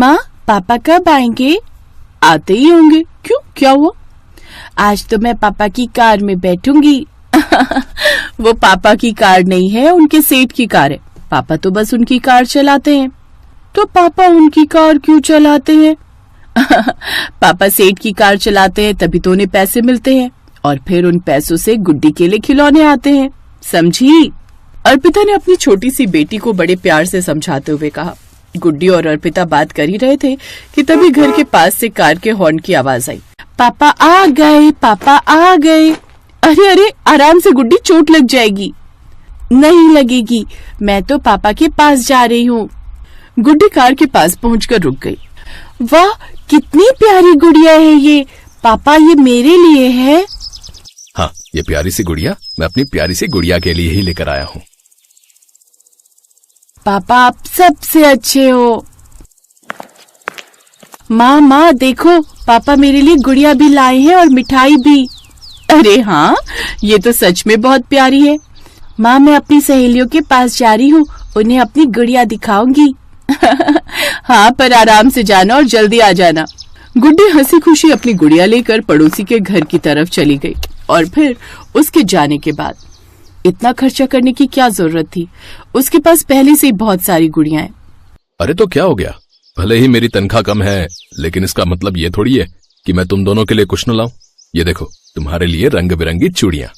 माँ, पापा कब आएंगे? आते ही होंगे। क्यों, क्या हुआ? आज तो मैं पापा की कार में बैठूंगी। वो पापा की कार नहीं है, उनके सेठ की कार है। पापा तो बस उनकी कार चलाते हैं। तो पापा उनकी कार क्यों चलाते हैं? पापा सेठ की कार चलाते हैं तभी तो उन्हें पैसे मिलते हैं, और फिर उन पैसों से गुड्डी के लिए खिलौने आते हैं। समझी? अर्पिता ने अपनी छोटी सी बेटी को बड़े प्यार से समझाते हुए कहा। गुड्डी और अर्पिता बात कर ही रहे थे कि तभी घर के पास से कार के हॉर्न की आवाज आई। पापा आ गए, पापा आ गए। अरे अरे, आराम से गुड्डी, चोट लग जाएगी। नहीं लगेगी, मैं तो पापा के पास जा रही हूँ। गुड्डी कार के पास पहुंचकर रुक गई। वाह, कितनी प्यारी गुड़िया है ये। पापा, ये मेरे लिए है? हाँ, ये प्यारी सी गुड़िया मैं अपनी प्यारी सी गुड़िया के लिए ही लेकर आया हूँ। पापा, आप सबसे अच्छे हो। माँ देखो, पापा मेरे लिए गुड़िया भी लाए हैं और मिठाई भी। अरे हाँ, ये तो सच में बहुत प्यारी है। माँ, मैं अपनी सहेलियों के पास जा रही हूँ, उन्हें अपनी गुड़िया दिखाऊंगी। हाँ, पर आराम से जाना और जल्दी आ जाना। गुड्डी हंसी खुशी अपनी गुड़िया लेकर पड़ोसी के घर की तरफ चली गई। और फिर उसके जाने के बाद इतना खर्चा करने की क्या जरूरत थी? उसके पास पहले से ही बहुत सारी गुड़ियां हैं। अरे तो क्या हो गया? भले ही मेरी तनख्वाह कम है, लेकिन इसका मतलब ये थोड़ी है कि मैं तुम दोनों के लिए कुछ न लाऊं। ये देखो, तुम्हारे लिए रंग बिरंगी चूड़ियां।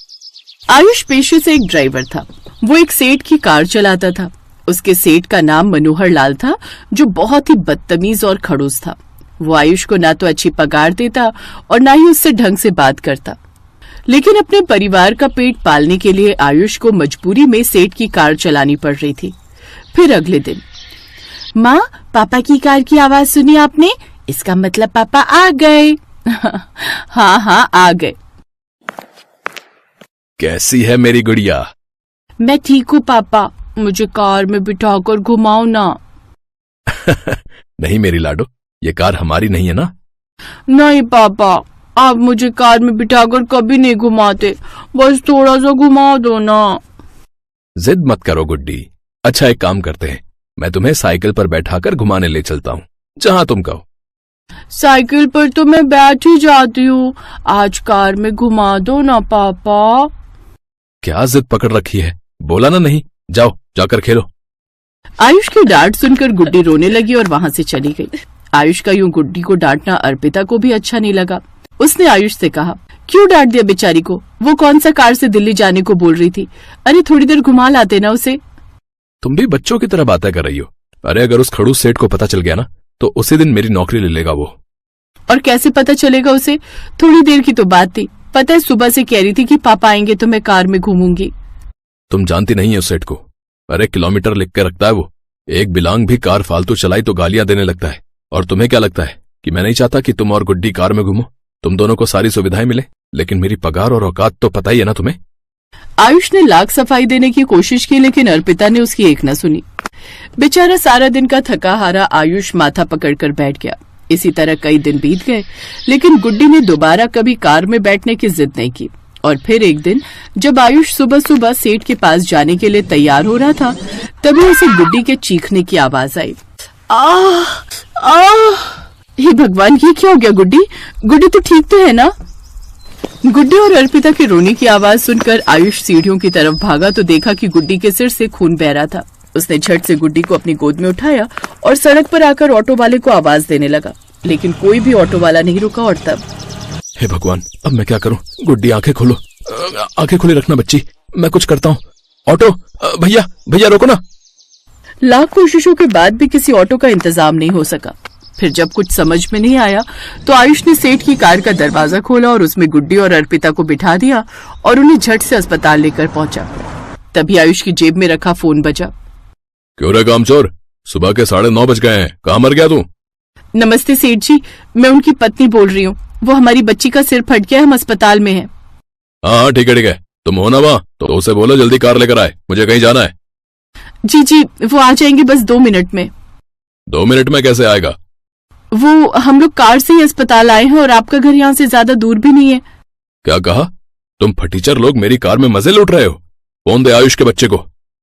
आयुष पेशे से एक ड्राइवर था। वो एक सेठ की कार चलाता था। उसके सेठ का नाम मनोहर लाल था, जो बहुत ही बदतमीज और खड़ूस था। वो आयुष को ना तो अच्छी पगार देता और ना ही उससे ढंग से बात करता। लेकिन अपने परिवार का पेट पालने के लिए आयुष को मजबूरी में सेठ की कार चलानी पड़ रही थी। फिर अगले दिन, माँ, पापा की कार की आवाज सुनी आपने? इसका मतलब पापा आ गए। हाँ, आ गए। कैसी है मेरी गुड़िया? मैं ठीक हूँ पापा, मुझे कार में बिठाकर घुमाओ ना। नहीं मेरी लाडो, ये कार हमारी नहीं है ना। नहीं पापा, आप मुझे कार में बिठाकर कभी नहीं घुमाते, बस थोड़ा सा घुमा दो ना। जिद मत करो गुड्डी। अच्छा, एक काम करते हैं, मैं तुम्हें साइकिल पर बैठाकर घुमाने ले चलता हूँ, जहाँ तुम कहो। साइकिल पर तो मैं बैठ ही जाती हूँ, आज कार में घुमा दो ना पापा। क्या जिद पकड़ रखी है? बोला ना नहीं, जाओ जाकर खेलो। आयुष की डांट सुनकर गुड्डी रोने लगी और वहां से चली गई। आयुष का यूं गुड्डी को डांटना अर्पिता को भी अच्छा नहीं लगा। उसने आयुष से कहा, क्यों डांट दिया बेचारी को? वो कौन सा कार से दिल्ली जाने को बोल रही थी? अरे थोड़ी देर घुमा लाते ना उसे। तुम भी बच्चों की तरह बातें कर रही हो। अरे अगर उस खड़ूस सेठ को पता चल गया ना, तो उसी दिन मेरी नौकरी ले लेगा वो। और कैसे पता चलेगा उसे? थोड़ी देर की तो बात थी। पता है, सुबह से कह रही थी कि पापा आएंगे तो मैं कार में घूमूंगी। तुम जानती नहीं है उस सेठ को। अरे किलोमीटर लिख के रखता है वो। एक बिलांग भी कार फालतू चलाई तो गालियां देने लगता है। और तुम्हें क्या लगता है कि मैं नहीं चाहता कि तुम और गुड्डी कार में घूमो? तुम दोनों को सारी सुविधाएं मिले, लेकिन मेरी पगार और औकात तो पता ही है ना तुम्हें। आयुष ने लाख सफाई देने की कोशिश की, लेकिन अर्पिता ने उसकी एक न सुनी। बेचारा सारा दिन का थका हारा आयुष माथा पकड़कर बैठ गया। इसी तरह कई दिन बीत गए, लेकिन गुड्डी ने दोबारा कभी कार में बैठने की जिद नहीं की। और फिर एक दिन जब आयुष सुबह सुबह सेठ के पास जाने के लिए तैयार हो रहा था, तभी उसे गुड्डी के चीखने की आवाज आई। हे भगवान, ये क्या हो गया गुड्डी? गुड्डी तो ठीक तो है ना? गुड्डी और अर्पिता के रोने की आवाज सुनकर आयुष सीढ़ियों की तरफ भागा तो देखा कि गुड्डी के सिर से खून बह रहा था। उसने झट से गुड्डी को अपनी गोद में उठाया और सड़क पर आकर ऑटो वाले को आवाज देने लगा, लेकिन कोई भी ऑटो वाला नहीं रुका। और तब, हे भगवान, अब मैं क्या करूं? गुड्डी, आंखें खोलो, आंखें खोली रखना बच्ची, मैं कुछ करता हूँ। ऑटो, भैया रोको ना। लाख कोशिशों के बाद भी किसी ऑटो का इंतजाम नहीं हो सका। फिर जब कुछ समझ में नहीं आया तो आयुष ने सेठ की कार का दरवाजा खोला और उसमें गुड्डी और अर्पिता को बिठा दिया और उन्हें झट से अस्पताल लेकर पहुंचा। तभी आयुष की जेब में रखा फोन बजा। क्यों रे कामचोर, सुबह के 9:30 बज गए हैं, कहाँ मर गया तू? नमस्ते सेठ जी, मैं उनकी पत्नी बोल रही हूँ। वो हमारी बच्ची का सिर फट गया, हम अस्पताल में हैं। हाँ ठीक है, तुम हो ना वहाँ, तो उसे बोलो जल्दी कार लेकर आए, मुझे कहीं जाना है। जी, वो आ जाएंगे बस 2 मिनट में। 2 मिनट में कैसे आएगा? वो हम लोग कार से ही अस्पताल आए हैं और आपका घर यहाँ से ज्यादा दूर भी नहीं है। क्या कहा? तुम फटीचर लोग मेरी कार में मजे लूट रहे हो? फोन दे आयुष के बच्चे को।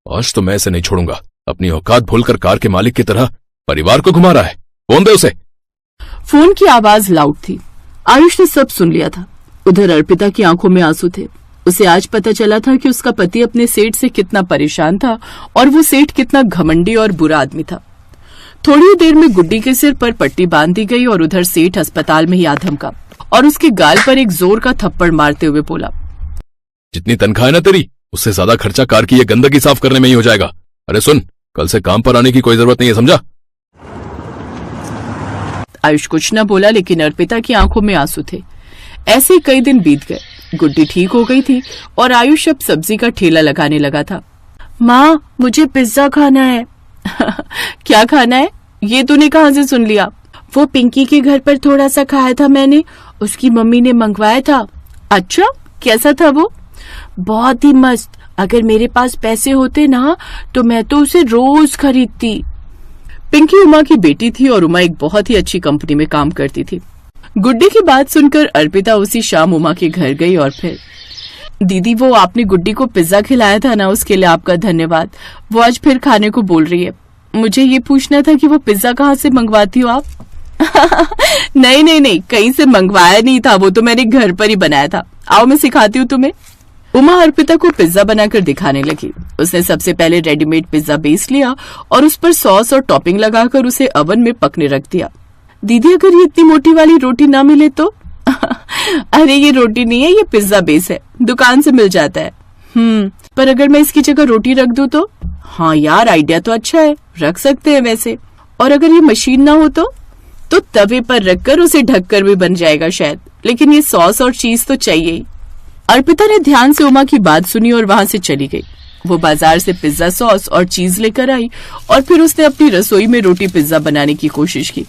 आज तो मैं इसे नहीं छोड़ूंगा। अपनी औकात भूलकर कार के मालिक की तरह परिवार को घुमा रहा है। फोन दे उसे। फोन की आवाज लाउड थी। आयुष ने सब सुन लिया था। उधर अर्पिता की आंखों में आंसू थे। उसे आज पता चला था कि उसका पति अपने सेठ से कितना परेशान था और वो सेठ कितना घमंडी और बुरा आदमी था। थोड़ी ही देर में गुड्डी के सिर पर पट्टी बांध दी गई और उधर सेठ अस्पताल में ही आ धमका और उसके गाल पर एक जोर का थप्पड़ मारते हुए बोला, जितनी तनख्वाह है ना तेरी, उससे ज्यादा खर्चा कार की ये गंदगी साफ करने में ही हो जाएगा। अरे सुन, कल से काम पर आने की कोई जरूरत नहीं है, समझा? आयुष कुछ न बोला, लेकिन अर्पिता की आंखों में आंसू थे। ऐसे कई दिन बीत गए। गुड्डी ठीक हो गई थी और आयुष अब सब्जी का ठेला लगाने लगा था। माँ, मुझे पिज्जा खाना है। क्या खाना है? ये तूने कहाँ से सुन लिया? वो पिंकी के घर पर थोड़ा सा खाया था मैंने, उसकी मम्मी ने मंगवाया था। अच्छा, कैसा था वो? बहुत ही मस्त। अगर मेरे पास पैसे होते ना तो मैं तो उसे रोज खरीदती। पिंकी उमा की बेटी थी और उमा एक बहुत ही अच्छी कंपनी में काम करती थी। गुड्डी की बात सुनकर अर्पिता उसी शाम उमा के घर गई और फिर, दीदी वो आपने गुड्डी को पिज्जा खिलाया था ना, उसके लिए आपका धन्यवाद। वो आज फिर खाने को बोल रही है। मुझे ये पूछना था कि वो पिज्जा कहाँ से मंगवाती हो आप? नहीं नहीं नहीं, कहीं से मंगवाया नहीं था, वो तो मैंने घर पर ही बनाया था। आओ मैं सिखाती हूँ तुम्हें। उमा अर्पिता को पिज्जा बनाकर दिखाने लगी। उसने सबसे पहले रेडीमेड पिज्जा बेस लिया और उस पर सॉस और टॉपिंग लगाकर उसे ओवन में पकने रख दिया। दीदी अगर ये इतनी मोटी वाली रोटी ना मिले तो? अरे ये रोटी नहीं है, ये पिज्जा बेस है, दुकान से मिल जाता है। पर अगर मैं इसकी जगह रोटी रख दूं तो? हाँ यार, आइडिया तो अच्छा है, रख सकते हैं वैसे। और अगर ये मशीन ना हो तो तवे पर रखकर उसे ढककर भी बन जाएगा शायद, लेकिन ये सॉस और चीज तो चाहिए ही। अर्पिता ने ध्यान से उमा की बात सुनी और वहां से चली गई। वो बाजार से पिज्जा सॉस और चीज लेकर आई और फिर उसने अपनी रसोई में रोटी पिज्जा बनाने की कोशिश की।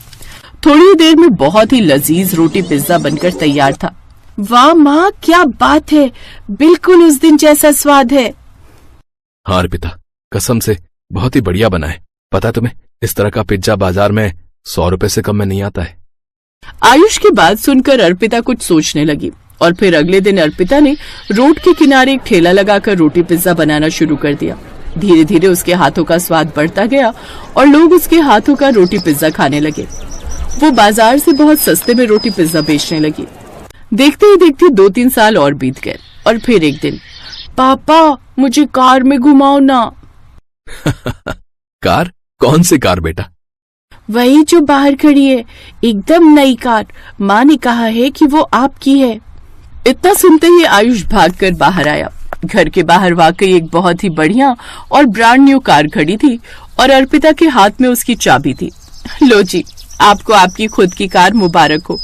थोड़ी ही देर में बहुत ही लजीज रोटी पिज्जा बनकर तैयार था। वाह माँ, क्या बात है, बिल्कुल उस दिन जैसा स्वाद है। हाँ अर्पिता, कसम से बहुत ही बढ़िया बना है। पता है तुम्हें, इस तरह का पिज्जा बाजार में 100 रुपए से कम में नहीं आता है। आयुष की बात सुनकर अर्पिता कुछ सोचने लगी और फिर अगले दिन अर्पिता ने रोड के किनारे एक ठेला लगाकर रोटी पिज्जा बनाना शुरू कर दिया। धीरे धीरे उसके हाथों का स्वाद बढ़ता गया और लोग उसके हाथों का रोटी पिज्जा खाने लगे। वो बाजार से बहुत सस्ते में रोटी पिज्जा बेचने लगी। देखते ही देखते 2-3 साल और बीत गए और फिर एक दिन, पापा मुझे कार में घुमाओ ना। कार? कौन सी कार बेटा? वही जो बाहर खड़ी है, एकदम नई कार। माँ ने कहा है कि वो आपकी है। इतना सुनते ही आयुष भागकर बाहर आया। घर के बाहर वाकई एक बहुत ही बढ़िया और ब्रांड न्यू कार खड़ी थी और अर्पिता के हाथ में उसकी चाबी थी। लो जी, आपको आपकी खुद की कार मुबारक हो।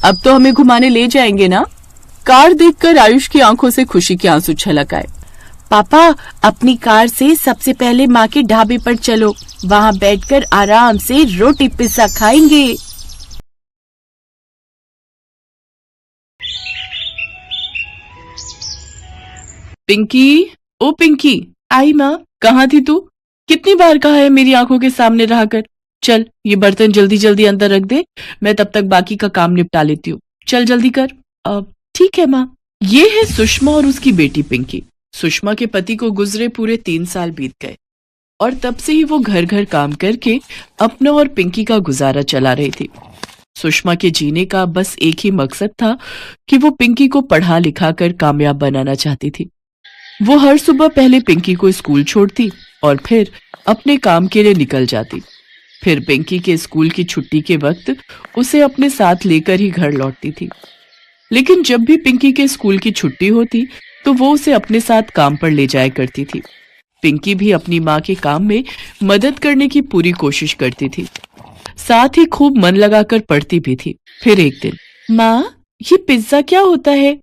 अब तो हमें घुमाने ले जाएंगे ना? कार देखकर आयुष की आंखों से खुशी के आंसू छलक आए। पापा, अपनी कार से सबसे पहले माँ के ढाबे पर चलो, वहाँ बैठकर आराम से रोटी पिज्जा खाएंगे। पिंकी, ओ पिंकी, आई माँ। कहाँ थी तू? कितनी बार कहा है मेरी आंखों के सामने रहा कर। चल ये बर्तन जल्दी जल्दी अंदर रख दे, मैं तब तक बाकी का काम निपटा लेती हूँ। चल जल्दी कर। ठीक है माँ। ये है सुषमा और उसकी बेटी पिंकी। सुषमा के पति को गुजरे पूरे 3 साल बीत गए और तब से ही वो घर घर काम करके अपना और पिंकी का गुजारा चला रही थी। सुषमा के जीने का बस एक ही मकसद था कि वो पिंकी को पढ़ा लिखा कर कामयाब बनाना चाहती थी। वो हर सुबह पहले पिंकी को स्कूल छोड़ती और फिर अपने काम के लिए निकल जाती। फिर पिंकी के स्कूल की छुट्टी के वक्त उसे अपने साथ लेकर ही घर लौटती थी। लेकिन जब भी पिंकी के स्कूल की छुट्टी होती तो वो उसे अपने साथ काम पर ले जाया करती थी। पिंकी भी अपनी माँ के काम में मदद करने की पूरी कोशिश करती थी, साथ ही खूब मन लगाकर पढ़ती भी थी। फिर एक दिन, माँ ये पिज्जा क्या होता है?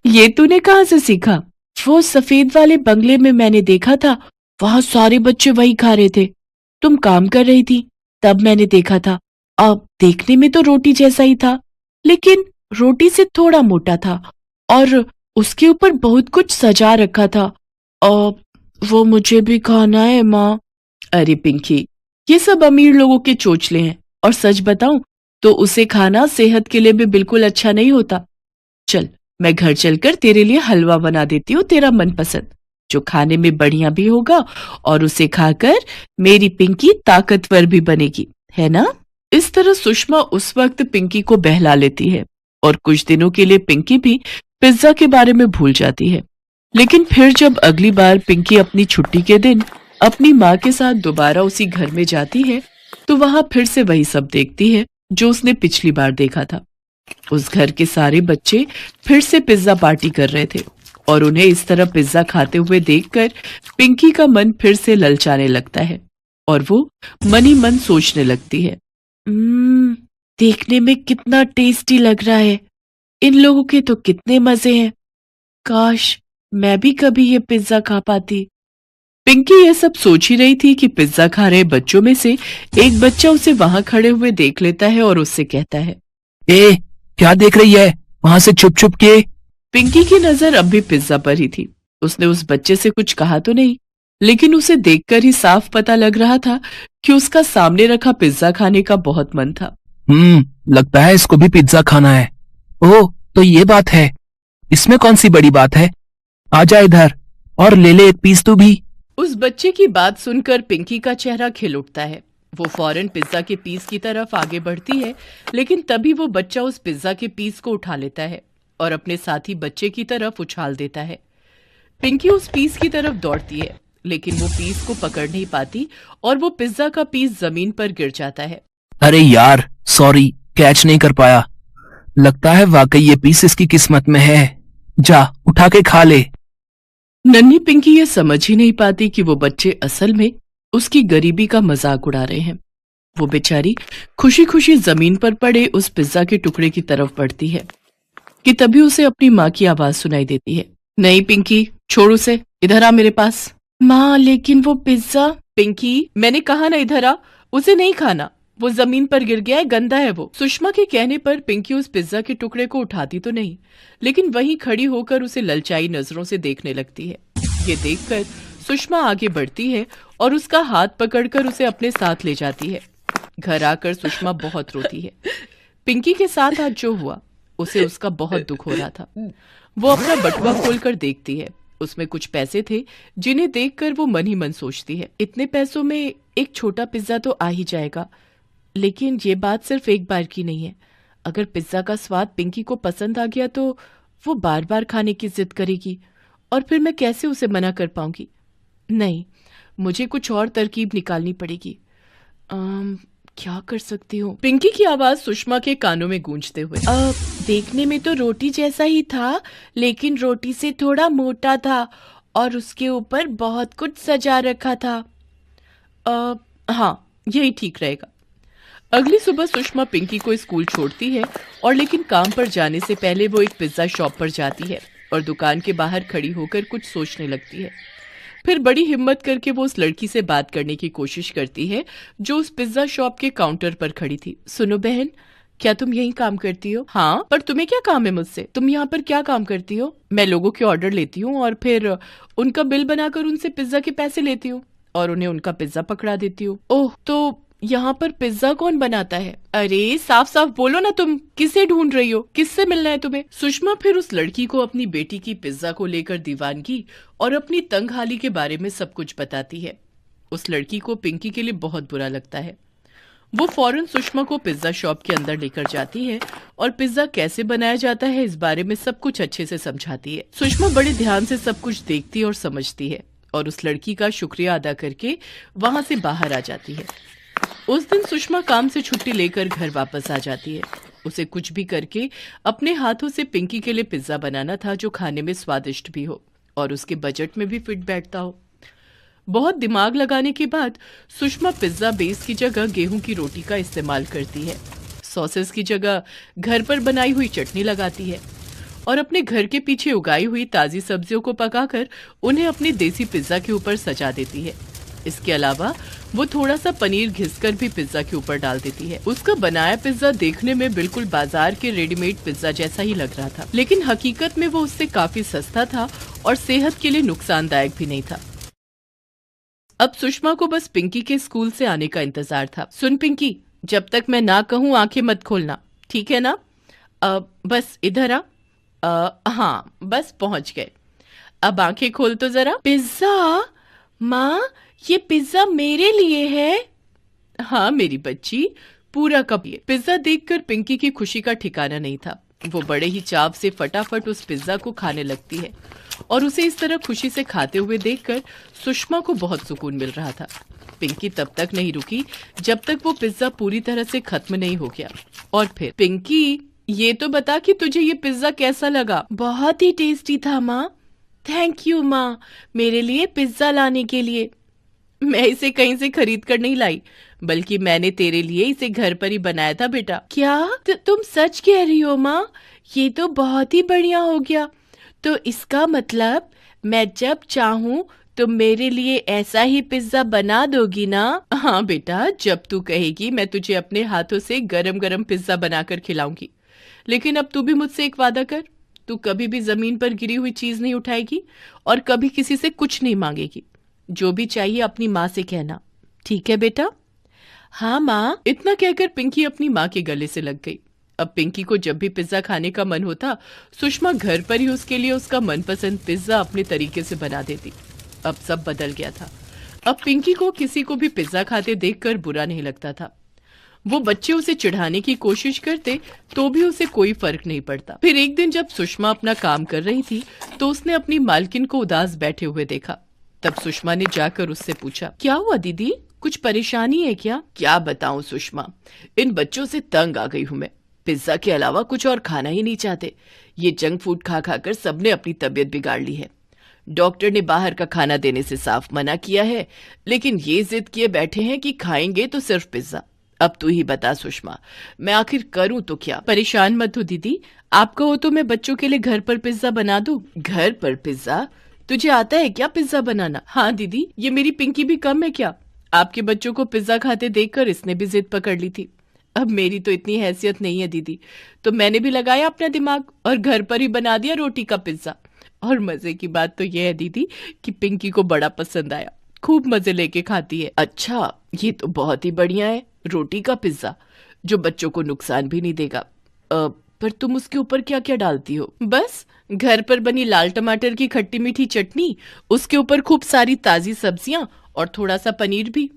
ये तूने कहाँ से सीखा? वो सफेद वाले बंगले में मैंने देखा था, वहाँ सारे बच्चे वही खा रहे थे। तुम काम कर रही थी तब मैंने देखा था। अब देखने में तो रोटी जैसा ही था, लेकिन रोटी से थोड़ा मोटा था और उसके ऊपर बहुत कुछ सजा रखा था। वो मुझे भी खाना है माँ। अरे पिंकी, ये सब अमीर लोगों के चोचले हैं और सच बताऊं तो उसे खाना सेहत के लिए भी बिल्कुल अच्छा नहीं होता। चल मैं घर चलकर तेरे लिए हलवा बना देती हूँ, तेरा मनपसंद, जो खाने में बढ़िया भी होगा और उसे खाकर मेरी पिंकी ताकतवर भी बनेगी, है ना? इस तरह सुषमा उस वक्त पिंकी को बहला लेती है और कुछ दिनों के लिए पिंकी भी पिज्जा के बारे में भूल जाती है। लेकिन फिर जब अगली बार पिंकी अपनी छुट्टी के दिन अपनी माँ के साथ दोबारा उसी घर में जाती है तो वहां फिर से वही सब देखती है जो उसने पिछली बार देखा था। उस घर के सारे बच्चे फिर से पिज्जा पार्टी कर रहे थे और उन्हें इस तरह पिज्जा खाते हुए देखकर पिंकी का मन फिर से ललचाने लगता है और वो मन ही मन सोचने लगती है, देखने में कितना टेस्टी लग रहा है, इन लोगों के तो कितने मजे हैं, काश मैं भी कभी ये पिज्जा खा पाती। पिंकी ये सब सोच ही रही थी कि पिज्जा खा रहे बच्चों में से एक बच्चा उसे वहां खड़े हुए देख लेता है और उससे कहता है, क्या देख रही है वहां से छुप छुप के? पिंकी की नजर अब भी पिज्जा पर ही थी। उसने उस बच्चे से कुछ कहा तो नहीं, लेकिन उसे देखकर ही साफ पता लग रहा था कि उसका सामने रखा पिज्जा खाने का बहुत मन था। लगता है इसको भी पिज्जा खाना है। ओह, तो ये बात है, इसमें कौन सी बड़ी बात है? आजा इधर और ले ले एक पीस तू भी। उस बच्चे की बात सुनकर पिंकी का चेहरा खिल उठता है। वो फौरन पिज्जा के पीस की तरफ आगे बढ़ती है, लेकिन तभी वो बच्चा उस पिज्जा के पीस को उठा लेता है और अपने साथी बच्चे की तरफ उछाल देता है। पिंकी उस पीस की तरफ दौड़ती है, लेकिन वो पीस को पकड़ नहीं पाती और वो पिज्जा का पीस जमीन पर गिर जाता है। अरे यार, सॉरी, कैच नहीं कर पाया। लगता है वाकई ये पीस इसकी किस्मत में है। जा, उठा के खा ले। नन्ही पिंकी ये समझ ही नहीं पाती कि वो बच्चे असल में उसकी गरीबी का मजाक उड़ा रहे हैं। वो बेचारी खुशी खुशी जमीन पर पड़े उस पिज्जा के टुकड़े की तरफ बढ़ती है कि तभी उसे अपनी माँ की आवाज सुनाई देती है, नहीं पिंकी, छोड़ उसे, इधर आ मेरे पास। माँ, लेकिन वो पिज्जा। पिंकी, मैंने कहा ना इधर आ, उसे नहीं खाना, वो जमीन पर गिर गया है, गंदा है वो। सुषमा के कहने पर पिंकी उस पिज्जा के टुकड़े को उठाती तो नहीं, लेकिन वहीं खड़ी होकर उसे ललचाई नजरों से देखने लगती है। ये देखकर सुषमा आगे बढ़ती है और उसका हाथ पकड़कर उसे अपने साथ ले जाती है। घर आकर सुषमा बहुत रोती है। पिंकी के साथ आज जो हुआ उसे उसका बहुत दुख हो रहा था। वो अपना बटुआ खोलकर देखती है, उसमें कुछ पैसे थे जिन्हें देखकर वो मन ही मन सोचती है, इतने पैसों में एक छोटा पिज्जा तो आ ही जाएगा। लेकिन ये बात सिर्फ एक बार की नहीं है, अगर पिज्जा का स्वाद पिंकी को पसंद आ गया तो वो बार बार खाने की जिद करेगी और फिर मैं कैसे उसे मना कर पाऊंगी। नहीं, मुझे कुछ और तरकीब निकालनी पड़ेगी। क्या कर सकती हूँ? पिंकी की आवाज सुषमा के कानों में गूंजते हुए, देखने में तो रोटी जैसा ही था, लेकिन रोटी से थोड़ा मोटा था और उसके ऊपर बहुत कुछ सजा रखा था। हाँ, यही ठीक रहेगा। अगली सुबह सुषमा पिंकी को स्कूल छोड़ती है और लेकिन काम पर जाने से पहले वो एक पिज्जा शॉप पर जाती है और दुकान के बाहर खड़ी होकर कुछ सोचने लगती है। फिर बड़ी हिम्मत करके वो उस लड़की से बात करने की कोशिश करती है जो उस पिज्जा शॉप के काउंटर पर खड़ी थी। सुनो बहन, क्या तुम यहीं काम करती हो? हाँ, पर तुम्हें क्या काम है मुझसे? तुम यहाँ पर क्या काम करती हो? मैं लोगों के ऑर्डर लेती हूँ और फिर उनका बिल बनाकर उनसे पिज्जा के पैसे लेती हूँ और उन्हें उनका पिज्जा पकड़ा देती हूँ। ओह, तो यहाँ पर पिज्जा कौन बनाता है? अरे साफ साफ बोलो ना, तुम किसे ढूंढ रही हो? किससे मिलना है तुम्हें? सुषमा फिर उस लड़की को अपनी बेटी की पिज्जा को लेकर दीवानगी और अपनी तंगहाली के बारे में सब कुछ बताती है। उस लड़की को पिंकी के लिए बहुत बुरा लगता है। वो फौरन सुषमा को पिज्जा शॉप के अंदर लेकर जाती है और पिज्जा कैसे बनाया जाता है इस बारे में सब कुछ अच्छे से समझाती है। सुषमा बड़े ध्यान से सब कुछ देखती और समझती है और उस लड़की का शुक्रिया अदा करके वहां से बाहर आ जाती है। उस दिन सुषमा काम से छुट्टी लेकर घर वापस आ जाती है। उसे कुछ भी करके अपने हाथों से पिंकी के लिए पिज्जा बनाना था जो खाने में स्वादिष्ट भी हो और उसके बजट में भी फिट बैठता हो। बहुत दिमाग लगाने के बाद सुषमा पिज्जा बेस की जगह गेहूं की रोटी का इस्तेमाल करती है। सॉसेस की जगह घर पर बनाई हुई चटनी लगाती है और अपने घर के पीछे उगाई हुई ताजी सब्जियों को पकाकर उन्हें अपनी देसी पिज्जा के ऊपर सजा देती है। इसके अलावा वो थोड़ा सा पनीर घिसकर भी पिज्जा के ऊपर डाल देती है। उसका बनाया पिज्जा देखने में बिल्कुल बाजार के रेडीमेड पिज्जा जैसा ही लग रहा था, लेकिन हकीकत में वो उससे काफी सस्ता था और सेहत के लिए नुकसानदायक भी नहीं था। अब सुषमा को बस पिंकी के स्कूल से आने का इंतजार था। सुन पिंकी, जब तक मैं ना कहूँ आंखें मत खोलना, ठीक है ना? बस इधर आ। हाँ, बस पहुंच गए। अब आंखें खोल तो जरा। पिज्जा? माँ, ये पिज्जा मेरे लिए है? हाँ मेरी बच्ची, पूरा कप लिए। पिज्जा देखकर पिंकी की खुशी का ठिकाना नहीं था। वो बड़े ही चाव से फटाफट उस पिज्जा को खाने लगती है और उसे इस तरह खुशी से खाते हुए देखकर सुषमा को बहुत सुकून मिल रहा था। पिंकी तब तक नहीं रुकी जब तक वो पिज्जा पूरी तरह से खत्म नहीं हो गया। और फिर, पिंकी ये तो बता कि तुझे ये पिज्जा कैसा लगा? बहुत ही टेस्टी था माँ। थैंक यू माँ, मेरे लिए पिज्जा लाने के लिए। मैं इसे कहीं से खरीद कर नहीं लाई, बल्कि मैंने तेरे लिए इसे घर पर ही बनाया था बेटा। क्या तुम सच कह रही हो माँ? ये तो बहुत ही बढ़िया हो गया। तो इसका मतलब मैं जब चाहूँ तुम मेरे लिए ऐसा ही पिज्जा बना दोगी ना? हाँ बेटा, जब तू कहेगी मैं तुझे अपने हाथों से गरम गरम पिज्जा बनाकर खिलाऊंगी। लेकिन अब तू भी मुझसे एक वादा कर, तू कभी भी जमीन पर गिरी हुई चीज नहीं उठाएगी और कभी किसी से कुछ नहीं मांगेगी। जो भी चाहिए अपनी माँ से कहना, ठीक है बेटा? हाँ माँ। इतना कहकर पिंकी अपनी माँ के गले से लग गई। अब पिंकी को जब भी पिज्जा खाने का मन होता, सुषमा घर पर ही उसके लिए उसका मनपसंद पिज्जा अपने तरीके से बना देती। अब सब बदल गया था। अब पिंकी को किसी को भी पिज्जा खाते देखकर बुरा नहीं लगता था। वो बच्चे उसे चिढ़ाने की कोशिश करते तो भी उसे कोई फर्क नहीं पड़ता। फिर एक दिन जब सुषमा अपना काम कर रही थी तो उसने अपनी मालकिन को उदास बैठे हुए देखा। तब सुषमा ने जाकर उससे पूछा, क्या हुआ दीदी, कुछ परेशानी है क्या? क्या बताऊं सुषमा, इन बच्चों से तंग आ गई हूं मैं। पिज्जा के अलावा कुछ और खाना ही नहीं चाहते। ये जंक फूड खा खाकर सबने अपनी तबीयत बिगाड़ ली है। डॉक्टर ने बाहर का खाना देने से साफ मना किया है, लेकिन ये जिद किए बैठे हैं कि खाएंगे तो सिर्फ पिज्जा। अब तू ही बता सुषमा, मैं आखिर करूं तो क्या? परेशान मत हो दीदी, आप कहो तो मैं बच्चों के लिए घर पर पिज्जा बना दूं। घर पर पिज्जा? तुझे आता है क्या पिज्जा बनाना? हाँ दीदी, ये मेरी पिंकी भी कम है क्या? आपके बच्चों को पिज्जा खाते देखकर इसने भी जिद पकड़ ली थी। अब मेरी तो इतनी हैसियत नहीं है दीदी, तो मैंने भी लगाया अपना दिमाग और घर पर ही बना दिया रोटी का पिज्जा। और मजे की बात तो यह है दीदी कि पिंकी को बड़ा पसंद आया, खूब मजे लेके खाती है। अच्छा, ये तो बहुत ही बढ़िया है, रोटी का पिज्जा जो बच्चों को नुकसान भी नहीं देगा। पर तुम उसके ऊपर क्या क्या डालती हो? बस घर पर बनी लाल टमाटर की खट्टी मीठी चटनी, उसके ऊपर खूब सारी ताजी सब्जियां और थोड़ा सा पनीर भी।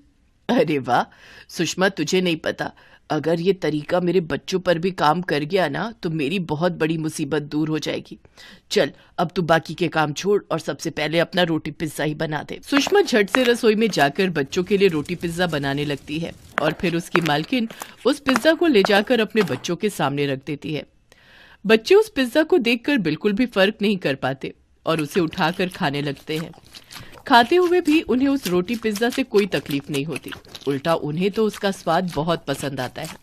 अरे वाह सुषमा, तुझे नहीं पता, अगर ये तरीका मेरे बच्चों पर भी काम कर गया ना तो मेरी बहुत बड़ी मुसीबत दूर हो जाएगी। चल अब तू बाकी के काम छोड़ और सबसे पहले अपना रोटी पिज्जा ही बना दे। सुषमा झट से रसोई में जाकर बच्चों के लिए रोटी पिज्जा बनाने लगती है और फिर उसकी मालकिन उस पिज्जा को ले जाकर अपने बच्चों के सामने रख देती है। बच्चे उस पिज्जा को देखकर बिल्कुल भी फर्क नहीं कर पाते और उसे उठाकर खाने लगते हैं। खाते हुए भी उन्हें उस रोटी पिज्जा से कोई तकलीफ नहीं होती, उल्टा उन्हें तो उसका स्वाद बहुत पसंद आता है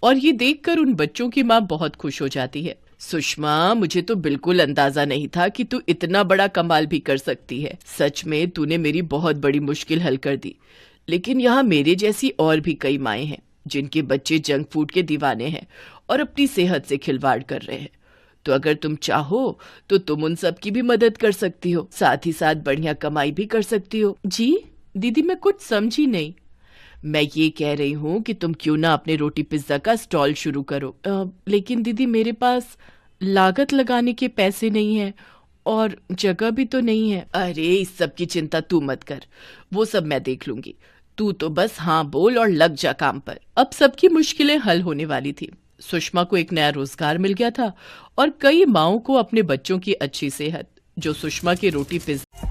और ये देखकर उन बच्चों की माँ बहुत खुश हो जाती है। सुषमा, मुझे तो बिल्कुल अंदाजा नहीं था कि तू इतना बड़ा कमाल भी कर सकती है। सच में तूने मेरी बहुत बड़ी मुश्किल हल कर दी। लेकिन यहाँ मेरे जैसी और भी कई माएं हैं जिनके बच्चे जंक फूड के दीवाने हैं और अपनी सेहत से खिलवाड़ कर रहे हैं। तो अगर तुम चाहो तो तुम उन सब की भी मदद कर सकती हो, साथ ही साथ बढ़िया कमाई भी कर सकती हो। जी दीदी, मैं कुछ समझी नहीं। मैं ये कह रही हूँ कि तुम क्यों ना अपने रोटी पिज्जा का स्टॉल शुरू करो। लेकिन दीदी, मेरे पास लागत लगाने के पैसे नहीं है और जगह भी तो नहीं है। अरे इस सब की चिंता तू मत कर, वो सब मैं देख लूंगी। तू तो बस हाँ बोल और लग जा काम पर। अब सबकी मुश्किलें हल होने वाली थी। सुषमा को एक नया रोजगार मिल गया था और कई माओं को अपने बच्चों की अच्छी सेहत, जो सुषमा के रोटी पिज्जा